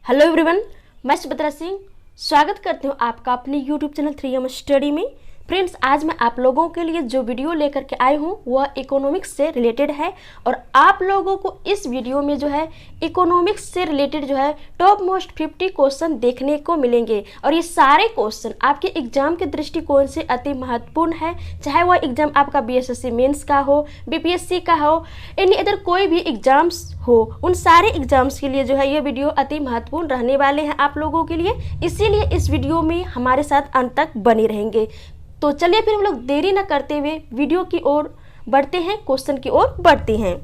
Hello everyone, मैं सुभद्रा सिंह स्वागत करती हूँ आपका अपने यूट्यूब चैनल 3M स्टडी में। फ्रेंड्स, आज मैं आप लोगों के लिए जो वीडियो लेकर के आई हूँ वह इकोनॉमिक्स से रिलेटेड है और आप लोगों को इस वीडियो में जो है इकोनॉमिक्स से रिलेटेड जो है टॉप मोस्ट 50 क्वेश्चन देखने को मिलेंगे और ये सारे क्वेश्चन आपके एग्जाम के दृष्टिकोण से अति महत्वपूर्ण है। चाहे वह एग्जाम आपका BSSC मेंस का हो, BPSC का हो, एनी अदर कोई भी एग्जाम्स हो, उन सारे एग्जाम्स के लिए जो है ये वीडियो अति महत्वपूर्ण रहने वाले हैं आप लोगों के लिए। इसीलिए इस वीडियो में हमारे साथ अंत तक बने रहेंगे। तो चलिए फिर हम लोग देरी न करते हुए वीडियो की ओर बढ़ते हैं, क्वेश्चन की ओर बढ़ते हैं।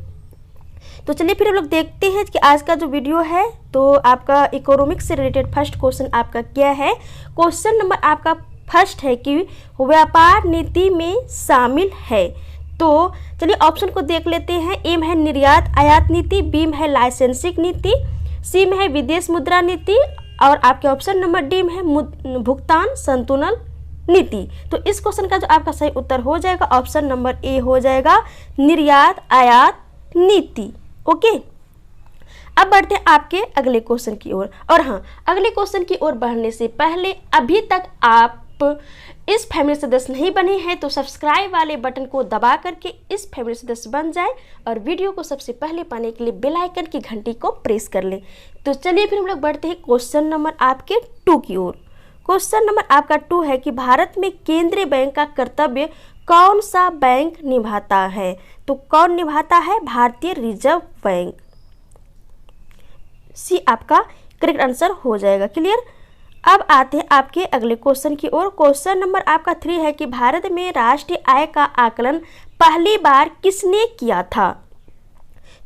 तो चलिए फिर हम लोग देखते हैं कि आज का जो वीडियो है तो आपका इकोनॉमिक्स से रिलेटेड फर्स्ट क्वेश्चन आपका क्या है। क्वेश्चन नंबर आपका फर्स्ट है कि व्यापार नीति में शामिल है। तो चलिए ऑप्शन को देख लेते हैं। ए में है निर्यात आयात नीति, बी में है लाइसेंसिंग नीति, सी में है विदेश मुद्रा नीति और आपके ऑप्शन नंबर डी में है भुगतान संतुलन नीति। तो इस क्वेश्चन का जो आपका सही उत्तर हो जाएगा ऑप्शन नंबर ए हो जाएगा, निर्यात आयात नीति। ओके, अब बढ़ते हैं आपके अगले क्वेश्चन की ओर। और हाँ, अगले क्वेश्चन की ओर बढ़ने से पहले अभी तक आप इस फैमिली सदस्य नहीं बने हैं तो सब्सक्राइब वाले बटन को दबा करके इस फैमिली सदस्य बन जाए और वीडियो को सबसे पहले पाने के लिए बेल आइकन की घंटी को प्रेस कर ले। तो चलिए फिर हम लोग बढ़ते हैं क्वेश्चन नंबर आपके 2 की ओर। क्वेश्चन नंबर आपका 2 है कि भारत में केंद्रीय बैंक का कर्तव्य कौन सा बैंक निभाता है। तो कौन निभाता है? भारतीय रिजर्व बैंक। सी आपका करेक्ट आंसर हो जाएगा। क्लियर। अब आते हैं आपके अगले क्वेश्चन की ओर। क्वेश्चन नंबर आपका 3 है कि भारत में राष्ट्रीय आय का आकलन पहली बार किसने किया था।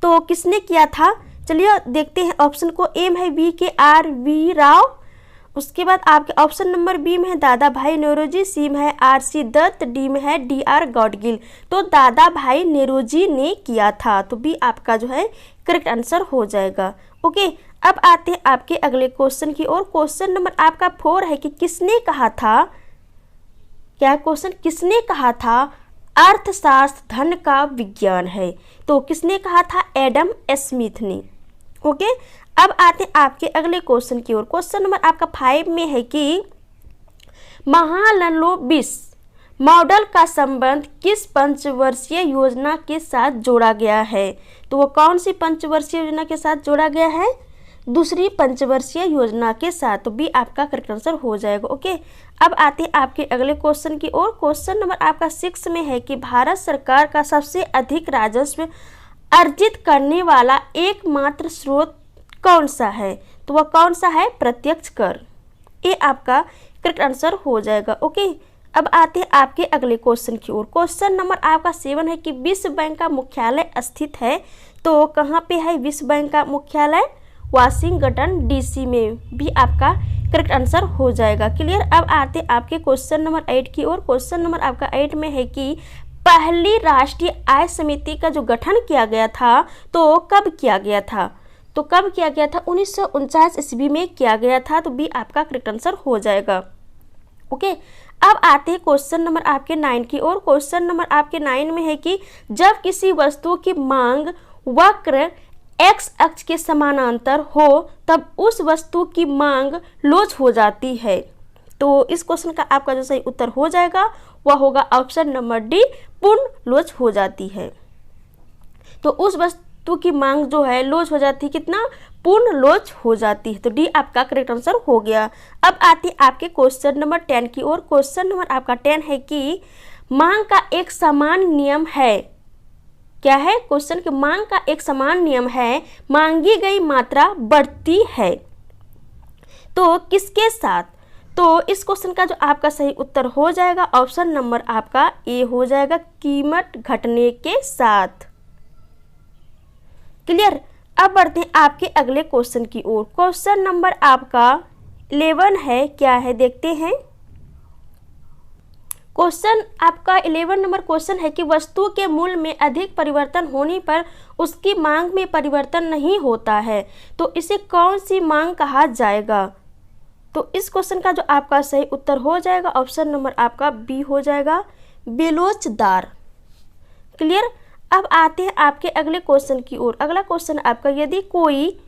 तो किसने किया था, चलिए देखते हैं ऑप्शन को। ए में है VKR राव, उसके बाद आपके ऑप्शन नंबर बी में है दादा भाई नौरोजी, सी में है RC दत्त, डी में है DR गॉडगिल। तो दादा भाई नेरोजी ने किया था, तो बी आपका जो है करेक्ट आंसर हो जाएगा। ओके, अब आते हैं आपके अगले क्वेश्चन की ओर। क्वेश्चन नंबर आपका 4 है कि किसने कहा था, क्या क्वेश्चन, किसने कहा था अर्थशास्त्र धन का विज्ञान है। तो किसने कहा था? एडम स्मिथ ने। ओके, अब आते हैं आपके अगले क्वेश्चन की ओर। क्वेश्चन नंबर आपका 5 में है कि महालनोबिस मॉडल का संबंध किस पंचवर्षीय योजना के साथ जोड़ा गया है। तो वो कौन सी पंचवर्षीय योजना के साथ जोड़ा गया है? दूसरी पंचवर्षीय योजना के साथ। तो बी आपका करेक्ट आंसर हो जाएगा। ओके, अब आते हैं आपके अगले क्वेश्चन की ओर। क्वेश्चन नंबर आपका 6 में है कि भारत सरकार का सबसे अधिक राजस्व अर्जित करने वाला एकमात्र स्रोत कौन सा है। तो वह कौन सा है? प्रत्यक्ष कर। ये आपका करेक्ट आंसर हो जाएगा। ओके, अब आते हैं आपके अगले क्वेश्चन की ओर। क्वेश्चन नंबर आपका 7 है कि विश्व बैंक का मुख्यालय स्थित है। तो कहाँ पे है विश्व बैंक का मुख्यालय? वाशिंगटन DC में। भी आपका करेक्ट आंसर हो जाएगा। क्लियर। अब आते हैं आपके क्वेश्चन नंबर 8 की ओर। क्वेश्चन नंबर आपका 8 में है कि पहली राष्ट्रीय आय समिति का जो गठन किया गया था तो कब किया गया था। तो कब किया गया था? 1949 ईस्वी में किया गया था। तो बी आपका करेक्ट आंसर हो जाएगा। ओके, अब आते हैं क्वेश्चन नंबर आपके 9 की ओर। क्वेश्चन नंबर आपके 9 में है कि जब किसी वस्तु की मांग वक्र x अक्ष के समानांतर हो तब उस वस्तु की मांग लोच हो जाती है। तो इस क्वेश्चन का आपका जो सही उत्तर हो जाएगा वह होगा ऑप्शन नंबर डी, पूर्ण लोच हो जाती है। तो उस वस्तु की मांग जो है लोच हो जाती है, कितना? पूर्ण लोच हो जाती है। तो डी आपका करेक्ट आंसर हो गया। अब आती है आपके क्वेश्चन नंबर 10 की ओर। क्वेश्चन नंबर आपका 10 है कि मांग का एक समान नियम है। क्या है क्वेश्चन? कि मांग का एक समान नियम है, मांगी गई मात्रा बढ़ती है। तो किसके साथ? तो इस क्वेश्चन का जो आपका सही उत्तर हो जाएगा ऑप्शन नंबर आपका ए हो जाएगा, कीमत घटने के साथ। क्लियर। अब बढ़ते हैं आपके अगले क्वेश्चन की ओर। क्वेश्चन नंबर आपका 11 है, क्या है देखते हैं। क्वेश्चन आपका 11 नंबर क्वेश्चन है कि वस्तु के मूल्य में अधिक परिवर्तन होने पर उसकी मांग में परिवर्तन नहीं होता है, तो इसे कौन सी मांग कहा जाएगा। तो इस क्वेश्चन का जो आपका सही उत्तर हो जाएगा ऑप्शन नंबर आपका बी हो जाएगा, बेलोचदार। क्लियर। अब आते हैं आपके अगले क्वेश्चन की ओर। अगला क्वेश्चन आपका, यदि कोई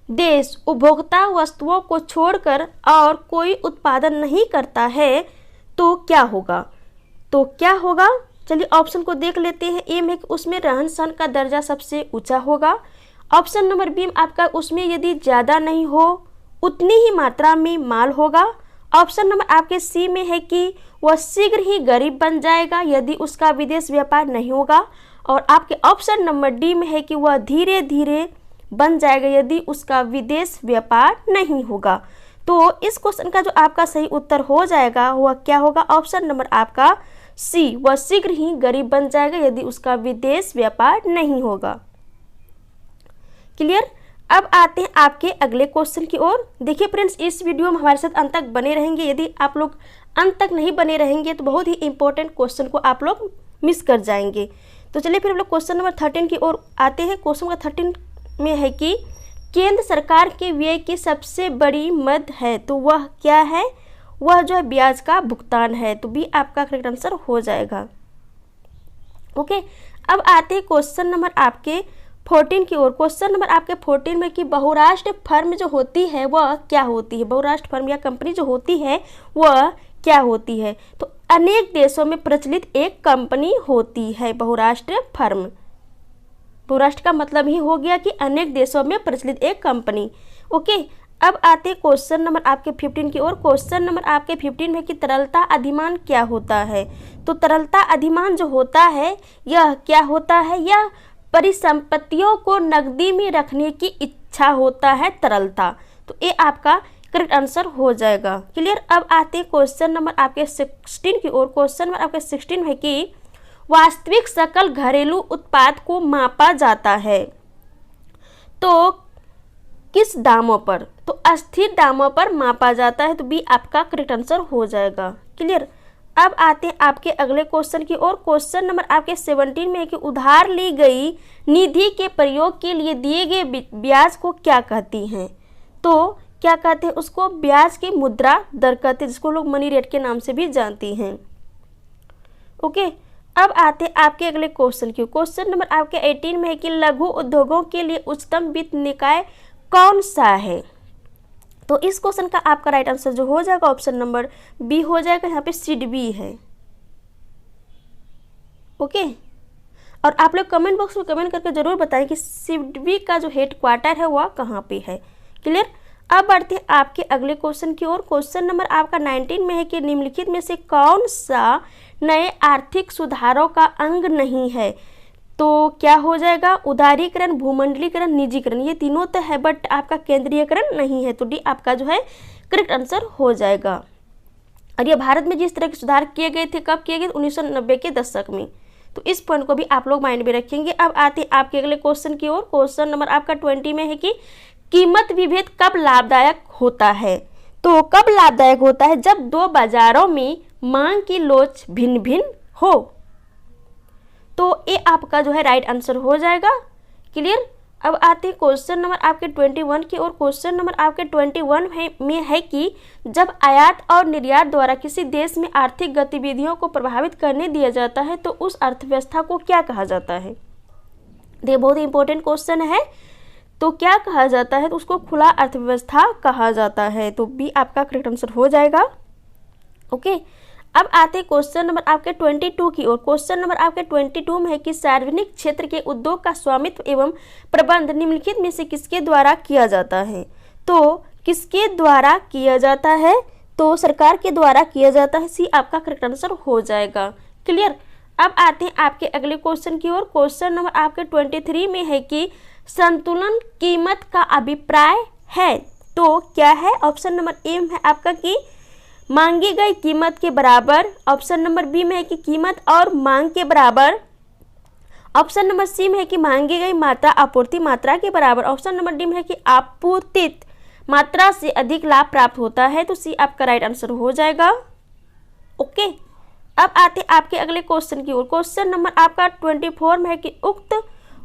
देश उपभोक्ता वस्तुओं को छोड़कर और कोई उत्पादन नहीं करता है तो क्या होगा? तो क्या होगा, चलिए ऑप्शन को देख लेते हैं। ए में उसमें रहन सहन का दर्जा सबसे ऊंचा होगा। ऑप्शन नंबर बी आपका उसमें यदि ज़्यादा नहीं हो उतनी ही मात्रा में माल होगा। ऑप्शन नंबर आपके सी में है कि वह शीघ्र ही गरीब बन जाएगा यदि उसका विदेश व्यापार नहीं होगा। और आपके ऑप्शन नंबर डी में है कि वह धीरे धीरे बन जाएगा यदि उसका विदेश व्यापार नहीं होगा। तो इस क्वेश्चन का जो आपका सही उत्तर हो जाएगा वह क्या होगा? ऑप्शन नंबर आपका सी, वह शीघ्र ही गरीब बन जाएगा यदि उसका विदेश व्यापार नहीं होगा। क्लियर? अब आते हैं आपके अगले क्वेश्चन की ओर। देखिए फ्रेंड्स, इस वीडियो में हमारे साथ अंत तक बने रहेंगे। यदि आप लोग अंत तक नहीं बने रहेंगे तो बहुत ही इंपॉर्टेंट क्वेश्चन को आप लोग मिस कर जाएंगे। तो चलिए फिर हम लोग क्वेश्चन नंबर 13 की ओर आते हैं। क्वेश्चन नंबर 13 में है कि केंद्र सरकार के व्यय की सबसे बड़ी मद है तो वह क्या है? वह जो है ब्याज का भुगतान है। तो बी आपका करेक्ट आंसर हो जाएगा। ओके, अब आते हैं क्वेश्चन नंबर आपके 14 की ओर। क्वेश्चन नंबर आपके 14 में कि बहुराष्ट्र फर्म जो होती है वह क्या होती है? बहुराष्ट्र फर्म या कंपनी जो होती है वह क्या होती है? तो अनेक देशों में प्रचलित एक कंपनी होती है बहुराष्ट्र फर्म। बहुराष्ट्र का मतलब ही हो गया कि अनेक देशों में प्रचलित एक कंपनी। ओके, अब आते हैं क्वेश्चन नंबर आपके 15 की ओर। क्वेश्चन नंबर आपके 15 में कि तरलता अधिमान क्या होता है? तो तरलता अधिमान जो होता है यह क्या होता है? यह परिसंपत्तियों को नकदी में रखने की इच्छा होता है तरलता। तो ये आपका करेक्ट आंसर हो जाएगा। क्लियर? अब आते हैं क्वेश्चन नंबर आपके 16 की ओर। क्वेश्चन नंबर आपके 16 है कि वास्तविक सकल घरेलू उत्पाद को मापा जाता है तो किस दामों पर? तो अस्थिर दामों पर मापा जाता है। तो बी आपका करेक्ट आंसर हो जाएगा। क्लियर? अब आते हैं आपके अगले क्वेश्चन की ओर। क्वेश्चन नंबर आपके 17 में है कि उधार ली गई निधि के प्रयोग के लिए दिए गए ब्याज को क्या कहती हैं? तो क्या कहते हैं उसको? ब्याज की मुद्रा दर कहते हैं, जिसको लोग मनी रेट के नाम से भी जानती हैं। ओके, अब आते हैं आपके अगले क्वेश्चन की। क्वेश्चन नंबर आपके 18 में है कि लघु उद्योगों के लिए उच्चतम वित्त निकाय कौन सा है? तो इस क्वेश्चन का आपका राइट आंसर जो हो जाएगा ऑप्शन नंबर बी हो जाएगा। यहाँ पे सिडबी है। ओके, और आप लोग कमेंट बॉक्स में कमेंट करके जरूर बताएं कि सिडबी का जो हेड क्वार्टर है वह कहाँ पे है। क्लियर? अब बढ़ते हैं आपके अगले क्वेश्चन की ओर। क्वेश्चन नंबर आपका 19 में है कि निम्नलिखित में से कौन सा नए आर्थिक सुधारों का अंग नहीं है? तो क्या हो जाएगा? उदारीकरण, भूमंडलीकरण, निजीकरण। ये तीनों तो है बट आपका केंद्रीयकरण नहीं है। तो डी आपका जो है करेक्ट आंसर हो जाएगा। और ये भारत में जिस तरह के सुधार किए गए थे, कब किए गए? 1990 के दशक में। तो इस पॉइंट को भी आप लोग माइंड में रखेंगे। अब आते हैं आपके अगले क्वेश्चन की ओर। क्वेश्चन नंबर आपका 20 में है कि कीमत विभेद कब लाभदायक होता है? तो कब लाभदायक होता है? जब दो बाजारों में मांग की लोच भिन्न भिन्न हो। तो ये आपका जो है राइट आंसर हो जाएगा। क्लियर? अब आते हैं क्वेश्चन नंबर आपके 21 की ओर। क्वेश्चन नंबर आपके 21 में है कि जब आयात और निर्यात द्वारा किसी देश में आर्थिक गतिविधियों को प्रभावित करने दिया जाता है तो उस अर्थव्यवस्था को क्या कहा जाता है? ये बहुत ही इंपॉर्टेंट क्वेश्चन है। तो क्या कहा जाता है? तो उसको खुला अर्थव्यवस्था कहा जाता है। तो बी आपका करेक्ट आंसर हो जाएगा। ओके, अब आते हैं क्वेश्चन नंबर आपके 22 की ओर। क्वेश्चन नंबर आपके 22 में है कि सार्वजनिक क्षेत्र के उद्योग का स्वामित्व एवं प्रबंध निम्नलिखित में से किसके द्वारा किया जाता है? तो किसके द्वारा किया जाता है? तो सरकार के द्वारा किया जाता है। सी आपका करेक्ट आंसर हो जाएगा। क्लियर? अब आते हैं आपके अगले क्वेश्चन की ओर। क्वेश्चन नंबर आपके 23 में है कि संतुलन कीमत का अभिप्राय है। तो क्या है? ऑप्शन नंबर ए है आपका कि मांगी गई कीमत के बराबर। ऑप्शन नंबर बी में है कि कीमत और मांग के बराबर। ऑप्शन नंबर सी में है कि मांगी गई मात्रा आपूर्ति मात्रा के बराबर। ऑप्शन नंबर डी में है कि आपूर्तित मात्रा से अधिक लाभ प्राप्त होता है। तो सी आपका राइट आंसर हो जाएगा। ओके, अब आते आपके अगले क्वेश्चन की ओर। क्वेश्चन नंबर आपका 24 में है कि उक्त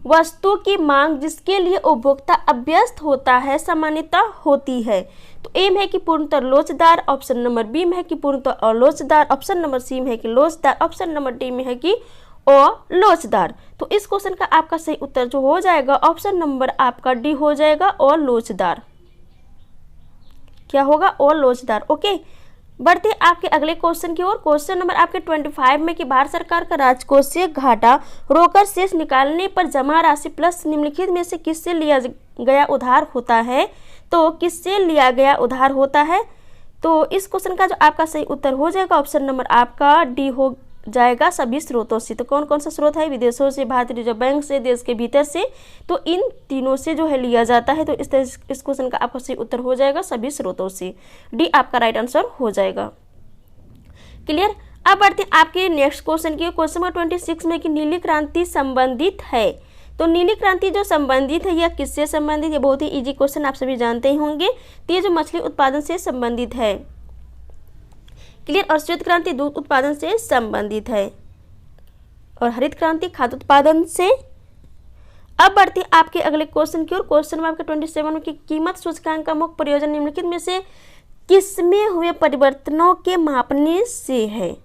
वस्तु की मांग जिसके लिए उपभोक्ता अभ्यस्त होता है सामान्यतः होती है। तो ए में है कि पूर्णतः लोचदार। ऑप्शन नंबर बी में है कि पूर्णतः अलोचदार। ऑप्शन नंबर सी में है कि लोचदार। ऑप्शन नंबर डी में है कि और लोचदार। तो इस क्वेश्चन का आपका सही उत्तर जो हो जाएगा ऑप्शन नंबर आपका डी हो जाएगा और लोचदार। क्या होगा? और लोचदार। ओके, बढ़ते आपके अगले क्वेश्चन की ओर। क्वेश्चन नंबर आपके 25 में कि भारत सरकार का राजकोषीय घाटा रोकर शेष निकालने पर जमा राशि प्लस निम्नलिखित में से किससे लिया गया उधार होता है? तो किससे लिया गया उधार होता है? तो इस क्वेश्चन का जो आपका सही उत्तर हो जाएगा ऑप्शन नंबर आपका डी हो जाएगा, सभी स्रोतों से। तो कौन कौन सा स्रोत है? विदेशों से, भारतीय रिजर्व बैंक से, देश के भीतर से। तो इन तीनों से जो है लिया जाता है। तो इस क्वेश्चन का आपका सही उत्तर हो जाएगा सभी स्रोतों से। डी आपका राइट आंसर हो जाएगा। क्लियर? अब बढ़ते हैं आपके नेक्स्ट क्वेश्चन की। क्वेश्चन नंबर 26 में कि नीली क्रांति संबंधित है। तो नीली क्रांति जो संबंधित है यह किससे संबंधित? ये बहुत ही इजी क्वेश्चन, आप सभी जानते ही होंगे। तो ये जो मछली उत्पादन से संबंधित है। क्लियर? और श्वेत क्रांति दूध उत्पादन से संबंधित है और हरित क्रांति खाद्य उत्पादन से। अब बढ़ते आपके अगले क्वेश्चन की ओर। क्वेश्चन में आपके 27 में की कीमत सूचकांक का मुख्य प्रयोजन निम्नलिखित में से किसमें हुए परिवर्तनों के मापने से है?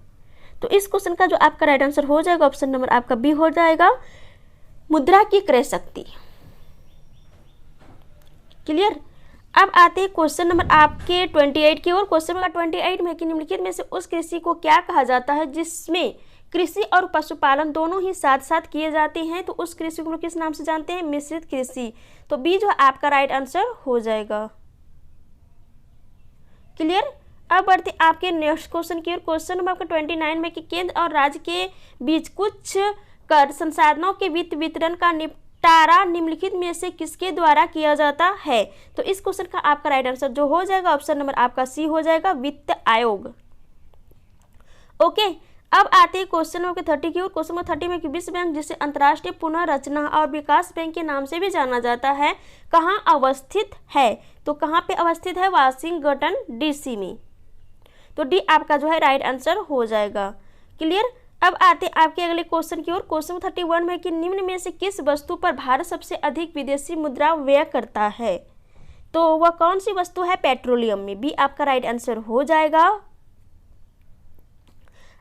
तो इस क्वेश्चन का जो आपका राइट आंसर हो जाएगा ऑप्शन नंबर आपका बी हो जाएगा, मुद्रा की क्रय शक्ति। क्लियर? अब आते हैं क्वेश्चन नंबर आपके 28 की ओर। क्वेश्चन नंबर 28 में कि निम्नलिखित में से उस कृषि को क्या कहा जाता है जिसमें कृषि और पशुपालन दोनों ही साथ साथ किए जाते हैं? तो उस कृषि को किस नाम से जानते हैं? मिश्रित कृषि। तो बी जो आपका राइट आंसर हो जाएगा। क्लियर? अब बढ़ते आपके नेक्स्ट क्वेश्चन की ओर। क्वेश्चन नंबर आपका 29 में कि केंद्र और राज्य के बीच कुछ कर संसाधनों के वित्त वितरण का निपटारा निम्नलिखित में से किसके द्वारा किया जाता है? तो इस क्वेश्चन का आपका राइट आंसर जो हो जाएगा ऑप्शन नंबर आपका सी हो जाएगा, वित्त आयोग। ओके, अब आते हैं क्वेश्चन नंबर 30 की ओर। क्वेश्चन नंबर 30 में कि विश्व बैंक जिसे अंतर्राष्ट्रीय पुनर्रचना और विकास बैंक के नाम से भी जाना जाता है कहाँ अवस्थित है? तो कहाँ पे अवस्थित है? वाशिंगटन डीसी में। तो डी आपका जो है राइट आंसर हो जाएगा। क्लियर? अब आते आपके अगले क्वेश्चन की ओर। क्वेश्चन 31 में कि निम्न में से किस वस्तु पर भारत सबसे अधिक विदेशी मुद्रा व्यय करता है? तो वह कौन सी वस्तु है? पेट्रोलियम में। बी आपका राइट आंसर हो जाएगा।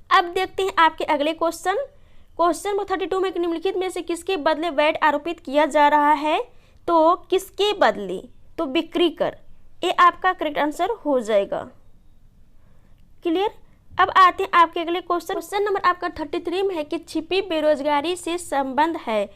अब देखते हैं आपके अगले क्वेश्चन। क्वेश्चन नंबर 32 में कि निम्नलिखित में से किसके बदले वैट आरोपित किया जा रहा है? तो किसके बदले? तो बिक्री कर। ये आपका करेक्ट आंसर हो जाएगा। क्लियर? अब आते हैं आपके अगले क्वेश्चन। क्वेश्चन नंबर आपका 33 में है कि छिपी बेरोजगारी से संबंध है।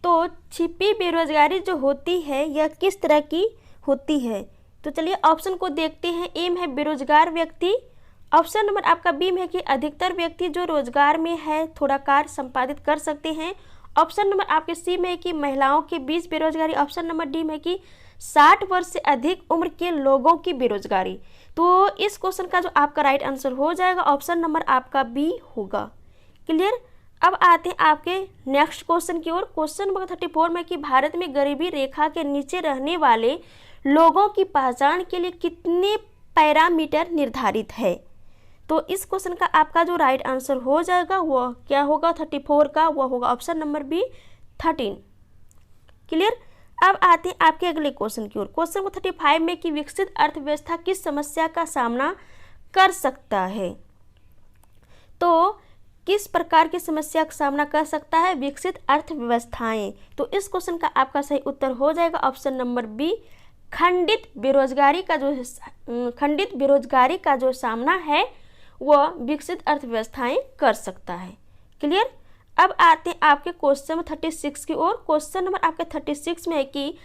तो छिपी बेरोजगारी जो होती है यह किस तरह की होती है? तो चलिए ऑप्शन को देखते हैं। ए में है बेरोजगार व्यक्ति। ऑप्शन नंबर आपका बी में है कि अधिकतर व्यक्ति जो रोजगार में है थोड़ा कार्य संपादित कर सकते हैं। ऑप्शन नंबर आपके सी में है कि महिलाओं के बीच बेरोजगारी। ऑप्शन नंबर डी में है कि 60 वर्ष से अधिक उम्र के लोगों की बेरोजगारी। तो इस क्वेश्चन का जो आपका राइट आंसर हो जाएगा ऑप्शन नंबर आपका बी होगा। क्लियर? अब आते हैं आपके नेक्स्ट क्वेश्चन की ओर। क्वेश्चन नंबर 34 में कि भारत में गरीबी रेखा के नीचे रहने वाले लोगों की पहचान के लिए कितने पैरामीटर निर्धारित है? तो इस क्वेश्चन का आपका जो राइट आंसर हो जाएगा वह क्या होगा? 34 का वह होगा ऑप्शन नंबर बी 13। क्लियर? अब आते हैं आपके अगले क्वेश्चन की ओर। क्वेश्चन नंबर 35 में कि विकसित अर्थव्यवस्था किस समस्या का सामना कर सकता है? तो किस प्रकार की समस्या का सामना कर सकता है विकसित अर्थव्यवस्थाएं? तो इस क्वेश्चन का आपका सही उत्तर हो जाएगा ऑप्शन नंबर बी, खंडित बेरोजगारी का जो सामना है वह विकसित अर्थव्यवस्थाएं कर सकता है। क्लियर? अब आते हैं आपके क्वेश्चन नंबर 36 की ओर। क्वेश्चन नंबर आपके 36 में है कि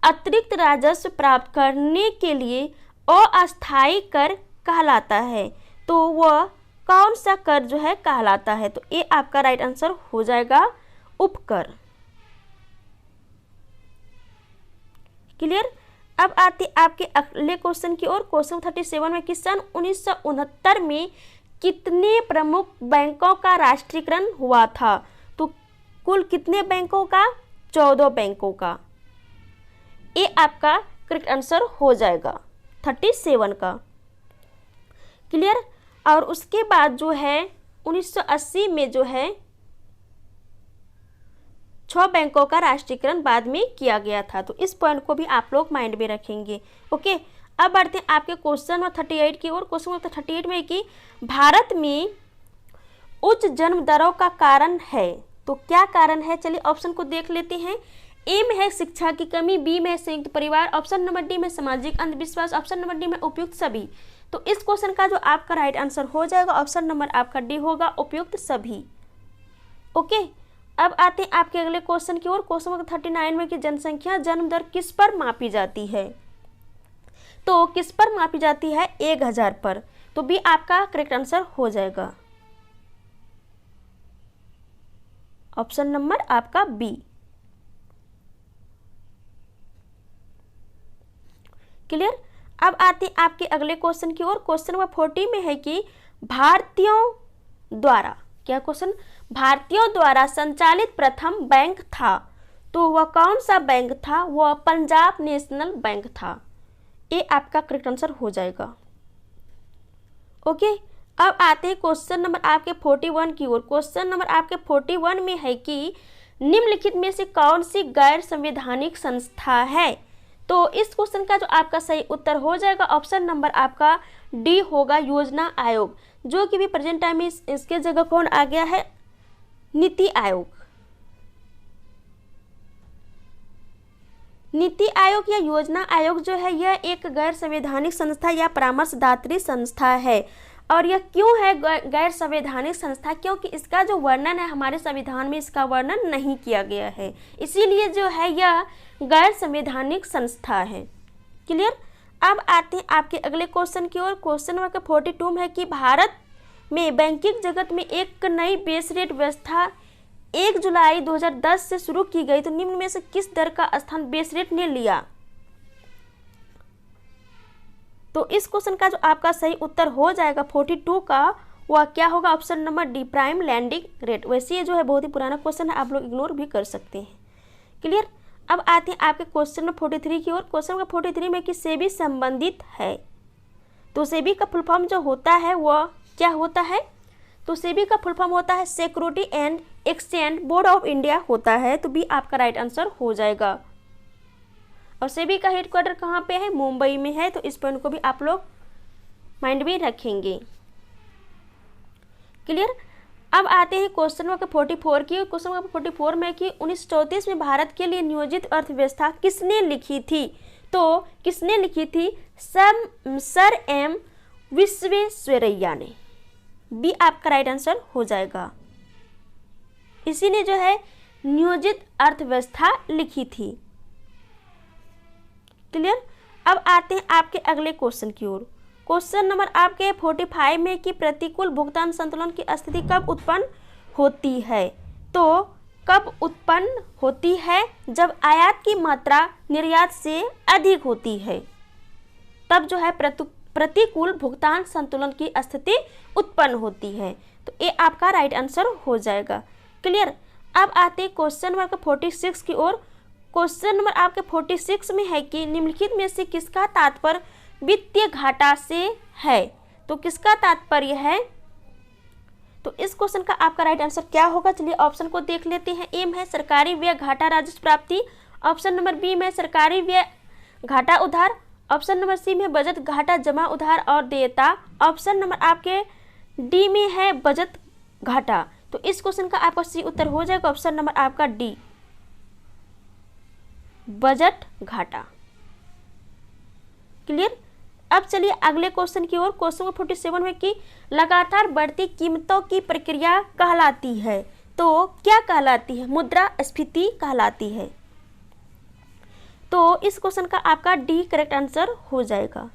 अतिरिक्त राजस्व प्राप्त करने के लिए अस्थायी कर कहलाता है। तो वह कौन सा कर जो है कहलाता है? तो ये आपका राइट आंसर हो जाएगा, उपकर। क्लियर? अब आते आपके अगले क्वेश्चन की ओर। क्वेश्चन 37 में कि सन 1969 में कितने प्रमुख बैंकों का राष्ट्रीयकरण हुआ था? तो कुल कितने बैंकों का? 14 बैंकों का। ये आपका करेक्ट आंसर हो जाएगा 37 का। क्लियर? और उसके बाद जो है 1980 में जो है 6 बैंकों का राष्ट्रीयकरण बाद में किया गया था। तो इस पॉइंट को भी आप लोग माइंड में रखेंगे। ओके, अब बढ़ते हैं आपके क्वेश्चन नंबर 38 की ओर। क्वेश्चन नंबर 38 में कि भारत में उच्च जन्म दरों का कारण है। तो क्या कारण है, चलिए ऑप्शन को देख लेते हैं। ए में है शिक्षा की कमी, बी में है संयुक्त परिवार, ऑप्शन नंबर डी में सामाजिक अंधविश्वास, ऑप्शन नंबर डी में उपयुक्त सभी। तो इस क्वेश्चन का जो आपका राइट आंसर हो जाएगा ऑप्शन नंबर आपका डी होगा, उपयुक्त सभी। ओके, अब आते हैं आपके अगले क्वेश्चन की ओर। क्वेश्चन नंबर 39 में कि जनसंख्या जन्म दर किस पर मापी जाती है। तो किस पर मापी जाती है, 1000 पर। तो बी आपका करेक्ट आंसर हो जाएगा, ऑप्शन नंबर आपका बी। क्लियर। अब आते हैं आपके अगले क्वेश्चन की ओर। क्वेश्चन नंबर 40 में है कि भारतीयों द्वारा, क्या क्वेश्चन, भारतीयों द्वारा संचालित प्रथम बैंक था। तो वह कौन सा बैंक था, वह पंजाब नेशनल बैंक था। ये आपका करेक्ट आंसर हो जाएगा। ओके, अब आते हैं क्वेश्चन नंबर आपके 41 की ओर। क्वेश्चन नंबर आपके 41 में है कि निम्नलिखित में से कौन सी गैर संवैधानिक संस्था है। तो इस क्वेश्चन का जो आपका सही उत्तर हो जाएगा ऑप्शन नंबर आपका डी होगा, योजना आयोग, जो कि भी प्रेजेंट टाइम में इसके जगह कौन आ गया है, नीति आयोग। नीति आयोग या योजना आयोग जो है यह एक गैर संवैधानिक संस्था या परामर्शदात्री संस्था है। और यह क्यों है गैर संवैधानिक संस्था, क्योंकि इसका जो वर्णन है हमारे संविधान में इसका वर्णन नहीं किया गया है, इसीलिए जो है यह गैर संवैधानिक संस्था है। क्लियर। अब आते हैं आपके अगले क्वेश्चन की ओर। क्वेश्चन नंबर 42 में है कि भारत में बैंकिंग जगत में एक नई बेस रेट व्यवस्था 1 जुलाई 2010 से शुरू की गई। तो निम्न में से किस दर का स्थान बेस रेट ने लिया। तो इस क्वेश्चन का जो आपका सही उत्तर हो जाएगा 42 का, वह क्या होगा, option number D, prime landing rate. वैसे ये जो है बहुत ही पुराना क्वेश्चन है, आप लोग इग्नोर भी कर सकते हैं। क्लियर। अब आते हैं आपके क्वेश्चन नंबर 43 की ओर। क्वेश्चन नंबर 43 में कि सेबी संबंधित है। तो सेबी का फुल फॉर्म जो होता है वह क्या होता है, तो सेबी का फुल फॉर्म होता है security and exchange board of India होता है। तो बी आपका राइट आंसर हो जाएगा। और सेबी का हेडक्वार्टर कहाँ पे है, मुंबई में है। तो इस पॉइंट को भी आप लोग माइंड में रखेंगे। क्लियर। अब आते हैं क्वेश्चन नंबर 44 की। क्वेश्चन नंबर 44 में कि 1934 में भारत के लिए नियोजित अर्थव्यवस्था किसने लिखी थी। तो किसने लिखी थी, सर एम विश्वेश्वरैया ने। बी आपका राइट आंसर हो जाएगा। इसी ने जो है नियोजित अर्थव्यवस्था लिखी थी। क्लियर। अब आते हैं आपके अगले क्वेश्चन की ओर। क्वेश्चन नंबर आपके 45 में कि प्रतिकूल भुगतान संतुलन की स्थिति कब उत्पन्न होती है। तो कब उत्पन्न होती है, जब आयात की मात्रा निर्यात से अधिक होती है, तब जो है प्रतिकूल भुगतान संतुलन की स्थिति उत्पन्न होती है। तो ये आपका राइट आंसर हो जाएगा। क्लियर। अब आते हैं क्वेश्चन नंबर 46 की ओर। क्वेश्चन नंबर आपके 46 में है कि निम्नलिखित में से किसका तात्पर्य वित्तीय घाटा से है। तो किसका तात्पर्य है, तो इस क्वेश्चन का आपका राइट आंसर क्या होगा, चलिए ऑप्शन को देख लेते हैं। ए में सरकारी व्यय घाटा राजस्व प्राप्ति, ऑप्शन नंबर बी में सरकारी व्यय घाटा उधार, ऑप्शन नंबर सी में बचत घाटा जमा उधार और देयता, ऑप्शन नंबर आपके डी में है बचत घाटा। तो इस क्वेश्चन का आपका सी उत्तर हो जाएगा, ऑप्शन नंबर आपका डी, बजट घाटा। क्लियर। अब चलिए अगले क्वेश्चन की ओर। क्वेश्चन नंबर 47 में कि लगातार बढ़ती कीमतों की प्रक्रिया कहलाती है। तो क्या कहलाती है, मुद्रास्फीति कहलाती है। तो इस क्वेश्चन का आपका डी करेक्ट आंसर हो जाएगा।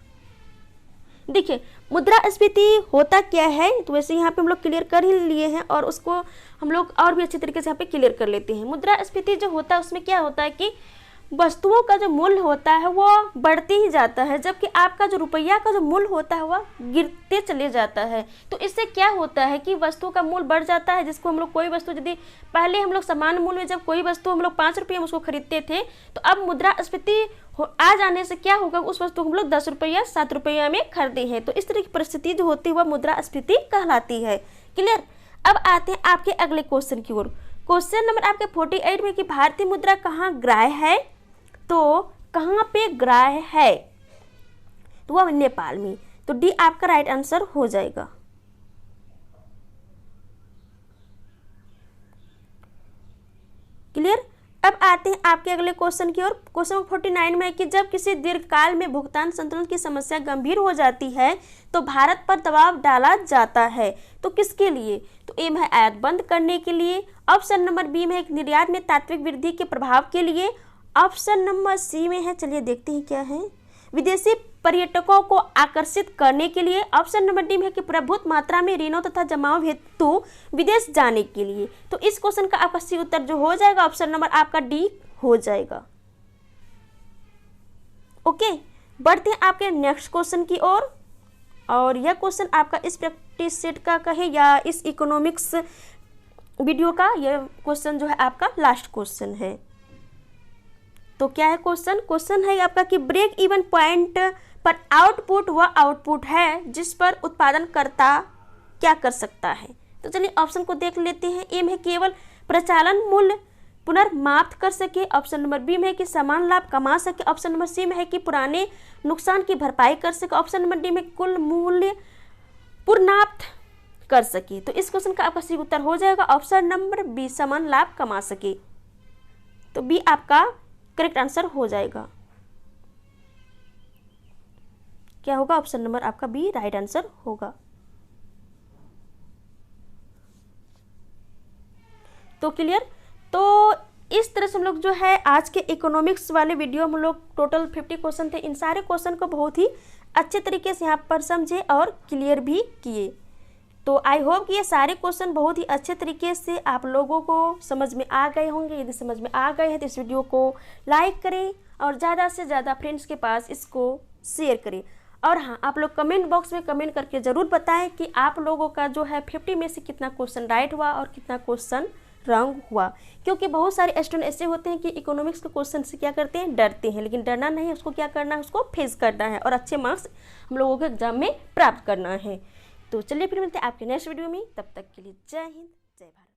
देखिए मुद्रास्फीति होता क्या है, तो वैसे यहाँ पे हम लोग क्लियर कर ही लिए हैं और उसको हम लोग और भी अच्छे तरीके से यहाँ पे क्लियर कर लेते हैं। मुद्रास्फीति जो होता है उसमें क्या होता है कि वस्तुओं का जो मूल्य होता है वो बढ़ते ही जाता है, जबकि आपका जो रुपया का जो मूल्य होता है वह गिरते चले जाता है। तो इससे क्या होता है कि वस्तु का मूल्य बढ़ जाता है, जिसको हम लोग कोई वस्तु यदि पहले हम लोग समान मूल्य में जब कोई वस्तु हम लोग 5 रुपये में उसको खरीदते थे, तो अब मुद्रास्फीति आ जाने से क्या होगा, उस वस्तु को हम लोग 10 रुपया 7 रुपया में खरीदे हैं। तो इस तरह की परिस्थिति जो होती है वह मुद्रास्फीति कहलाती है। क्लियर। अब आते हैं आपके अगले क्वेश्चन की ओर। क्वेश्चन नंबर आपके 48 में कि भारतीय मुद्रा कहाँ ग्राह्य है। तो कहाँ पे ग्राह्य है, तो वह नेपाल में। तो डी आपका राइट आंसर हो जाएगा। क्लियर। अब आते हैं आपके अगले क्वेश्चन की ओर। क्वेश्चन 49 में है कि जब किसी दीर्घकाल में भुगतान संतुलन की समस्या गंभीर हो जाती है तो भारत पर दबाव डाला जाता है, तो किसके लिए? तो ए में है आयात बंद करने के लिए, ऑप्शन नंबर बी में है निर्यात में तात्विक वृद्धि के प्रभाव के लिए, ऑप्शन नंबर सी में है, चलिए देखते हैं क्या है, विदेशी पर्यटकों को आकर्षित करने के लिए, ऑप्शन नंबर डी में है कि प्रभुत मात्रा में ऋणों तथा जमाव हेतु विदेश जाने के लिए। तो इस क्वेश्चन का आपका सी उत्तर जो हो जाएगा ऑप्शन नंबर आपका डी हो जाएगा। ओके, बढ़ते हैं आपके नेक्स्ट क्वेश्चन की ओर। और यह क्वेश्चन आपका इस प्रैक्टिस सेट का कहे या इस इकोनॉमिक्स वीडियो का यह क्वेश्चन जो है आपका लास्ट क्वेश्चन है। तो क्या है क्वेश्चन? क्वेश्चन है आपका कि ब्रेक इवन पॉइंट पर आउटपुट वह आउटपुट है जिस पर उत्पादनकर्ता क्या कर सकता है। तो चलिए ऑप्शन को देख लेते हैं। ए में केवल प्रचालन मूल्य पुनर्माप्त कर सके, ऑप्शन नंबर बी में है कि समान लाभ कमा सके, ऑप्शन नंबर सी में है कि पुराने नुकसान की भरपाई कर सके, ऑप्शन नंबर डी में कुल मूल्य पुनर्प्राप्त कर सके। तो इस क्वेश्चन का आपका सही उत्तर हो जाएगा ऑप्शन नंबर बी, समान लाभ कमा सके। तो बी आपका करेक्ट आंसर हो जाएगा। क्या होगा? ऑप्शन नंबर आपका बी राइट आंसर होगा। तो क्लियर। तो इस तरह से हम लोग जो है आज के इकोनॉमिक्स वाले वीडियो हम लोग टोटल 50 क्वेश्चन थे, इन सारे क्वेश्चन को बहुत ही अच्छे तरीके से यहाँ पर समझे और क्लियर भी किए। तो आई होप कि ये सारे क्वेश्चन बहुत ही अच्छे तरीके से आप लोगों को समझ में आ गए होंगे। यदि समझ में आ गए हैं तो इस वीडियो को लाइक करें और ज़्यादा से ज़्यादा फ्रेंड्स के पास इसको शेयर करें। और हाँ, आप लोग कमेंट बॉक्स में कमेंट करके ज़रूर बताएं कि आप लोगों का जो है 50 में से कितना क्वेश्चन राइट हुआ और कितना क्वेश्चन रॉन्ग हुआ। क्योंकि बहुत सारे स्टूडेंट ऐसे होते हैं कि इकोनॉमिक्स के क्वेश्चन से क्या करते हैं, डरते हैं, लेकिन डरना नहीं है, उसको क्या करना है, उसको फेस करना है और अच्छे मार्क्स हम लोगों के एग्जाम में प्राप्त करना है। तो चलिए फिर मिलते हैं आपके नेक्स्ट वीडियो में, तब तक के लिए जय हिंद जय भारत।